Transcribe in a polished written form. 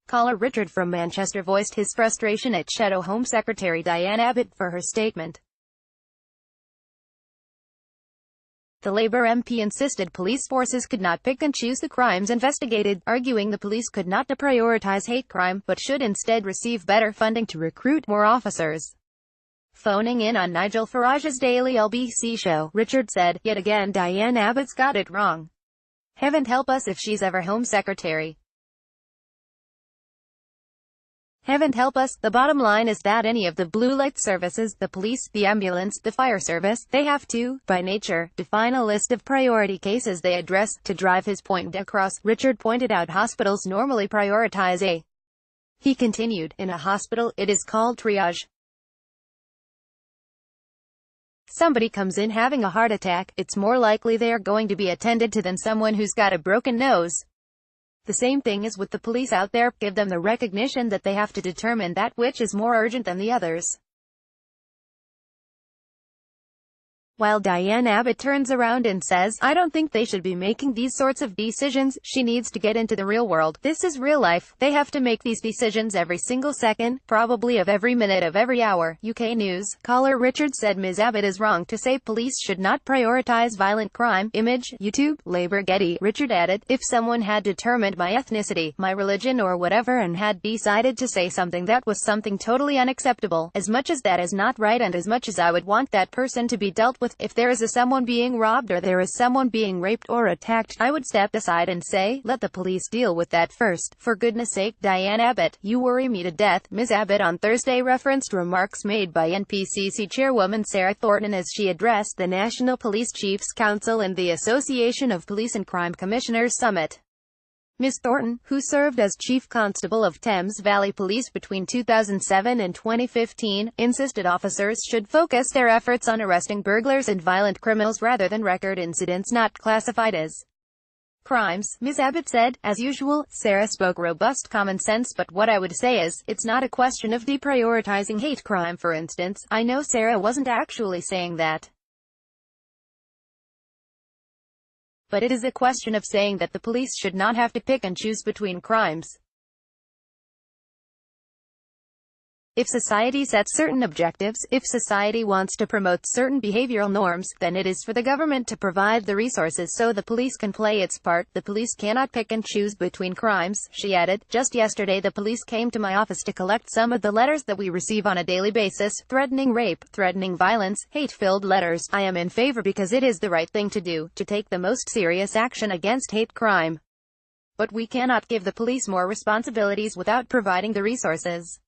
Caller Richard from Manchester voiced his frustration at Shadow Home Secretary Diane Abbott for her statement. The Labour MP insisted police forces could not pick and choose the crimes investigated, arguing the police could not deprioritise hate crime, but should instead receive better funding to recruit more officers. Phoning in on Nigel Farages' daily LBC show, Richard said, "Yet again Diane Abbott's got it wrong. Heaven help us if she's ever Home Secretary. Heaven help us. The bottom line is that any of the blue light services, the police, the ambulance, the fire service, they have to, by nature, define a list of priority cases they address." To drive his point across, Richard pointed out hospitals normally prioritize A. He continued, "In a hospital, it is called triage. Somebody comes in having a heart attack, it's more likely they are going to be attended to than someone who's got a broken nose. The same thing is with the police out there, give them the recognition that they have to determine that which is more urgent than the others." While Diane Abbott turns around and says, "I don't think they should be making these sorts of decisions," she needs to get into the real world. This is real life. They have to make these decisions every single second, probably of every minute of every hour. UK News. Caller Richard said Ms. Abbott is wrong to say police should not prioritise violent crime. Image, YouTube, Labour Getty. Richard added, "If someone had determined my ethnicity, my religion or whatever and had decided to say something that was something totally unacceptable, as much as that is not right and as much as I would want that person to be dealt with, if there is someone being robbed or there is someone being raped or attacked, I would step aside and say, let the police deal with that first. For goodness sake, Diane Abbott, you worry me to death." Ms. Abbott on Thursday referenced remarks made by NPCC Chairwoman Sarah Thornton as she addressed the National Police Chiefs Council and the Association of Police and Crime Commissioners Summit. Ms. Thornton, who served as Chief Constable of Thames Valley Police between 2007 and 2015, insisted officers should focus their efforts on arresting burglars and violent criminals rather than record incidents not classified as crimes. Ms. Abbott said, "As usual, Sarah spoke robust common sense, but what I would say is, it's not a question of deprioritizing hate crime, for instance. I know Sarah wasn't actually saying that. But it is a question of saying that the police should not have to pick and choose between crimes. If society sets certain objectives, if society wants to promote certain behavioral norms, then it is for the government to provide the resources so the police can play its part. The police cannot pick and choose between crimes," she added. "Just yesterday the police came to my office to collect some of the letters that we receive on a daily basis, threatening rape, threatening violence, hate-filled letters. I am in favor because it is the right thing to do, to take the most serious action against hate crime. But we cannot give the police more responsibilities without providing the resources.